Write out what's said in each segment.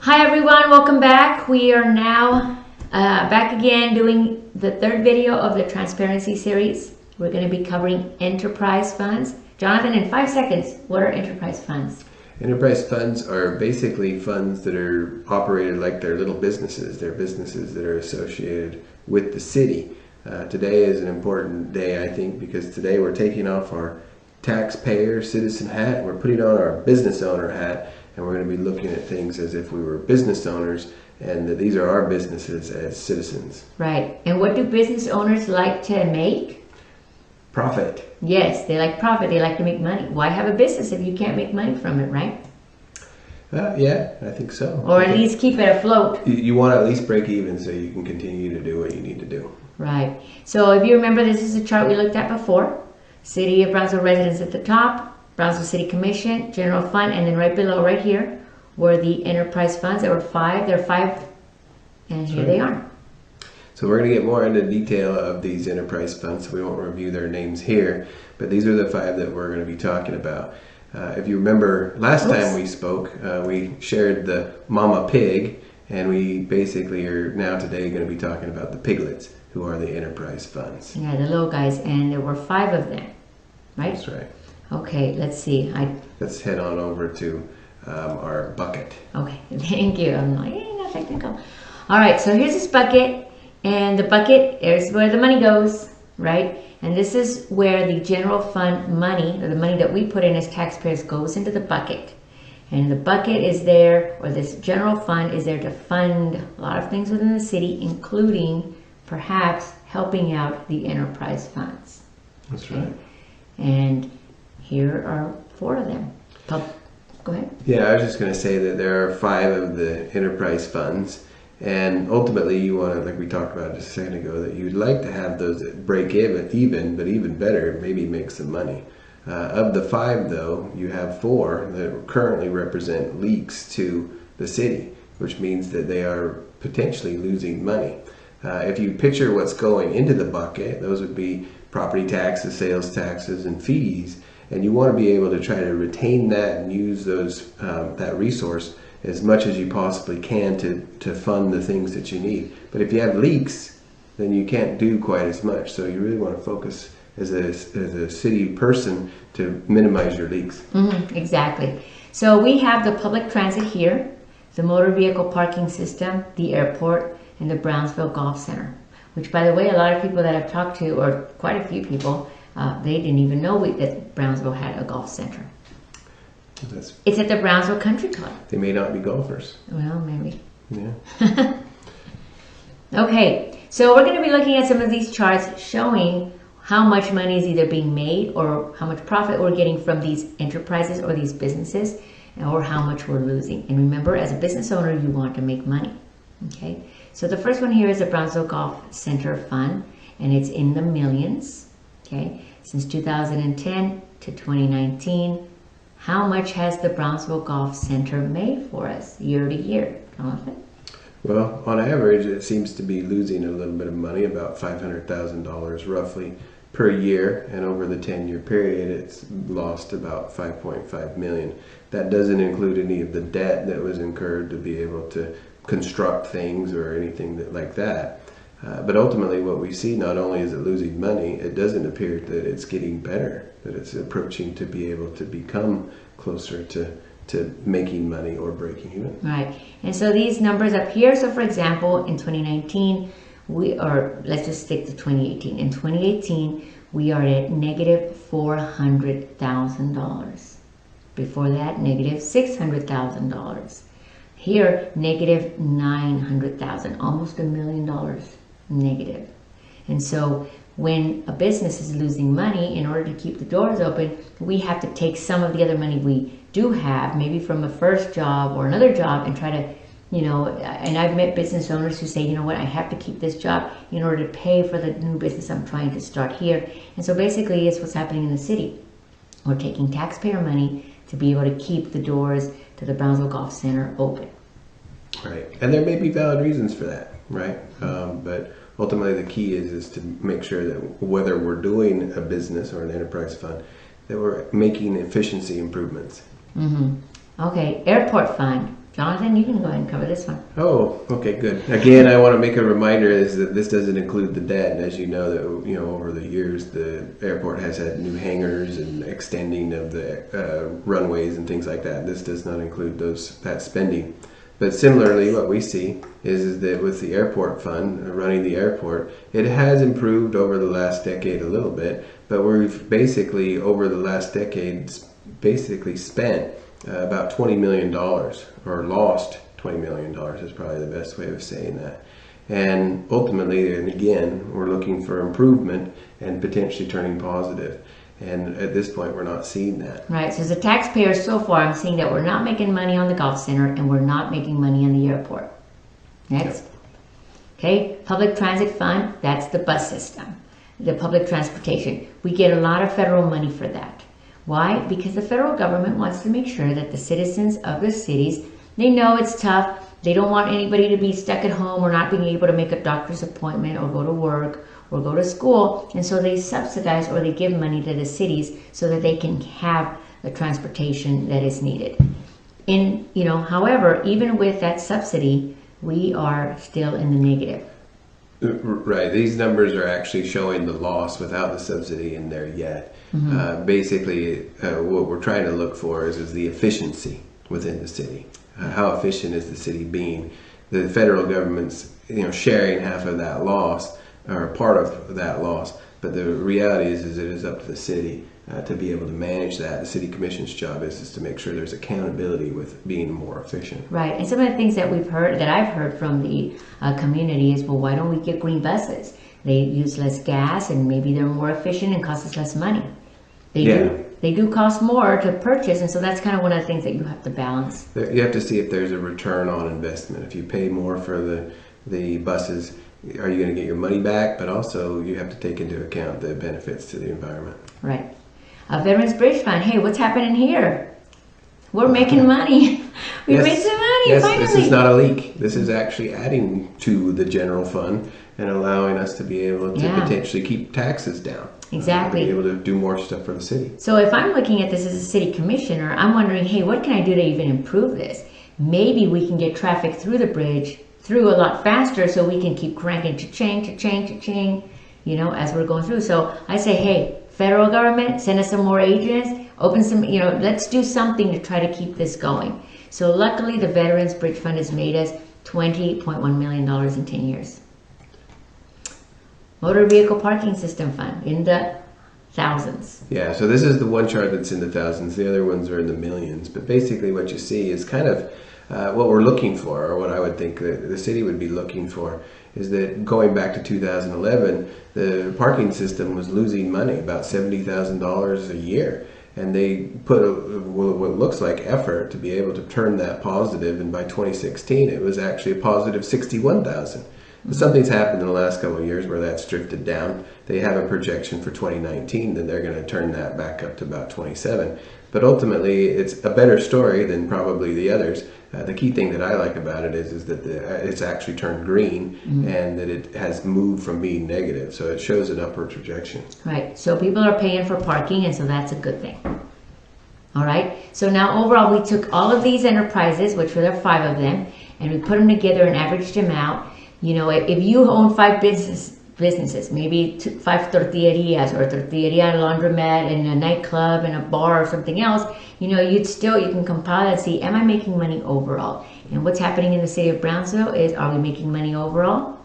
Hi everyone, welcome back. We are now back again doing the third video of the transparency series. We're going to be covering enterprise funds. Jonathan, in 5 seconds, what are enterprise funds? Enterprise funds are basically funds that are operated like they're little businesses. They're businesses that are associated with the city. Today is an important day, I think, because today we're taking off our taxpayer citizen hat and we're putting on our business owner hat, and we're going to be looking at things as if we were business owners and that these are our businesses as citizens. Right. And what do business owners like to make? Profit. Yes, they like profit. They like to make money. Why have a business if you can't make money from it, right? Yeah, I think so. Or at least keep it afloat. You want to at least break even so you can continue to do what you need to do. Right. So if you remember, this is a chart we looked at before. City of Brownsville residents at the top, Brownsville City Commission, General Fund, and then right below, right here, were the enterprise funds. There were five. There are five, and here they are. So we're going to get more into detail of these enterprise funds, so we won't review their names here, but these are the five that we're going to be talking about. If you remember, last time we spoke, we shared the mama pig, and we basically are now today going to be talking about the piglets, who are the enterprise funds. Yeah, the little guys, and there were five of them, right? That's right. Okay, let's see. Let's head on over to our bucket. Okay, thank you. I'm like, not technical. All right, so here's this bucket, and the bucket is where the money goes, right? And this is where the general fund money, or the money that we put in as taxpayers, goes into the bucket. And the bucket is there, or this general fund is there to fund a lot of things within the city, including perhaps helping out the enterprise funds. That's right. And here are four of them. Go ahead. Yeah, I was just going to say that there are five of the enterprise funds, and ultimately you want to, like we talked about just a second ago, that you'd like to have those that break even, but even better, maybe make some money. Of the five, though, you have four that currently represent leaks to the city, which means that they are potentially losing money. If you picture what's going into the bucket, those would be property taxes, sales taxes, and fees, and you want to be able to try to retain that and use those that resource as much as you possibly can to fund the things that you need. But if you have leaks, then you can't do quite as much. So you really want to focus as a city person to minimize your leaks. Exactly. So we have the public transit here, the motor vehicle parking system, the airport, and the Brownsville Golf Center, which, by the way, a lot of people that I've talked to, or quite a few people, they didn't even know that Brownsville had a golf center. It's at the Brownsville Country Club. They may not be golfers. Well, maybe. Yeah. Okay, so we're going to be looking at some of these charts showing how much money is either being made or how much profit we're getting from these enterprises or these businesses, or how much we're losing. And remember, as a business owner, you want to make money. Okay, so the first one here is the Brownsville Golf Center Fund, and it's in the millions. Okay, since 2010 to 2019, how much has the Brownsville Golf Center made for us year to year, Jonathan? Well, on average, it seems to be losing a little bit of money, about $500,000 roughly per year, and over the 10-year period, it's lost about $5.5 million. That doesn't include any of the debt that was incurred to be able to construct things or anything like that. But ultimately what we see, not only is it losing money, it doesn't appear that it's getting better, that it's approaching to be able to become closer to making money or breaking even. Right. And so these numbers up here, so for example, in 2019, let's just stick to 2018. In 2018, we are at negative $400,000. Before that, negative $600,000. Here, negative $900,000, almost $1 million negative. And so when a business is losing money, in order to keep the doors open, we have to take some of the other money we do have, maybe from a first job or another job, and try to, and I've met business owners who say, you know what, I have to keep this job in order to pay for the new business I'm trying to start here. And so basically it's what's happening in the city. We're taking taxpayer money to be able to keep the doors to the Brownsville Golf Center open. Right, and there may be valid reasons for that, right? But ultimately the key is to make sure that whether we're doing a business or an enterprise fund, that we're making efficiency improvements. Okay, airport fund. Jonathan, you can go ahead and cover this one. Oh, okay, good. Again, I want to make a reminder is that this doesn't include the debt. And as you know, that over the years, the airport has had new hangars and extending of the runways and things like that. This does not include that spending. But similarly, what we see is that with the airport fund, running the airport, it has improved over the last decade a little bit, but we've basically, over the last decade, basically spent about $20 million, or lost $20 million is probably the best way of saying that. And ultimately, and again, we're looking for improvement and potentially turning positive. And at this point, we're not seeing that. Right. So as a taxpayer, so far, I'm seeing that we're not making money on the golf center and we're not making money on the airport. Next. Okay. Public transit fund, that's the bus system, the public transportation. We get a lot of federal money for that. Why? Because the federal government wants to make sure that the citizens of the cities, they know it's tough. They don't want anybody to be stuck at home or not being able to make a doctor's appointment or go to work or go to school. And so they subsidize or they give money to the cities so that they can have the transportation that is needed. However, even with that subsidy, we are still in the negative. Right. These numbers are actually showing the loss without the subsidy in there yet. Basically, what we're trying to look for is the efficiency within the city. How efficient is the city being? The federal government's sharing half of that loss, or part of that loss, but the reality is it is up to the city to be able to manage that. The city commission's job is to make sure there's accountability with being more efficient. Right, and some of the things that I've heard from the community is, well, why don't we get green buses? They use less gas and maybe they're more efficient and cost us less money. They do cost more to purchase, and so that's kind of one of the things that you have to balance. You have to see if there's a return on investment. If you pay more for the buses, are you going to get your money back? But also you have to take into account the benefits to the environment. Right. Veterans Bridge Fund. Hey, what's happening here? We're making money. We made some money, finally. This is not a leak. This is actually adding to the general fund and allowing us to be able to potentially keep taxes down. Exactly. Be able to do more stuff for the city. So if I'm looking at this as a city commissioner, I'm wondering, hey, what can I do to even improve this? Maybe we can get traffic through the bridge through a lot faster so we can keep cranking cha-ching, as we're going through. So I say, hey, federal government, send us some more agents, open some, let's do something to try to keep this going. So luckily the Veterans Bridge Fund has made us $20.1 million in 10 years. Motor Vehicle Parking System Fund in the thousands. Yeah, so this is the one chart that's in the thousands. The other ones are in the millions. But basically what you see is kind of what we're looking for, or what I would think that the city would be looking for, is that going back to 2011, the parking system was losing money, about $70,000 a year. And they put what looks like effort to be able to turn that positive, and by 2016 it was actually a positive $61,000. But something's happened in the last couple of years where that's drifted down. They have a projection for 2019 that they're going to turn that back up to about 27. But ultimately, it's a better story than probably the others. The key thing that I like about it is that it's actually turned green, and that it has moved from being negative. So it shows an upward projection. Right. So people are paying for parking, and so that's a good thing. All right. So now overall, we took all of these enterprises, which were there 5 of them, and we put them together and averaged them out. If you own 5 businesses, maybe 5 tortillerias, or a tortilleria, a laundromat, and a nightclub, and a bar, or something else, you can compile and see, am I making money overall? And what's happening in the city of Brownsville is, are we making money overall?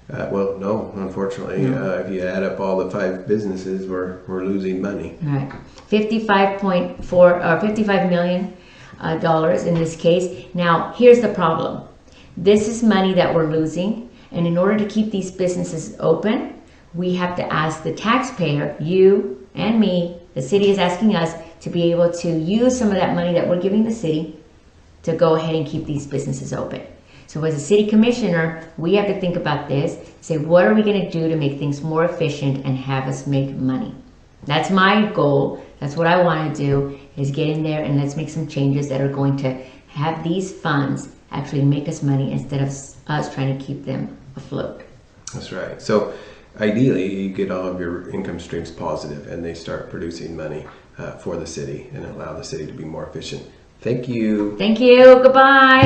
Well, no, unfortunately. No. If you add up all the 5 businesses, we're losing money. All right. $55 million in this case. Now, here's the problem. This is money that we're losing, and in order to keep these businesses open, we have to ask the taxpayer, you and me, the city is asking us to be able to use some of that money that we're giving the city to go ahead and keep these businesses open. So as a city commissioner, we have to think about this, say, what are we going to do to make things more efficient and have us make money? That's my goal. That's what I want to do, is get in there and let's make some changes that are going to have these funds actually make us money instead of us trying to keep them afloat. That's right. So ideally, you get all of your income streams positive and they start producing money for the city and allow the city to be more efficient. Thank you. Thank you. Goodbye.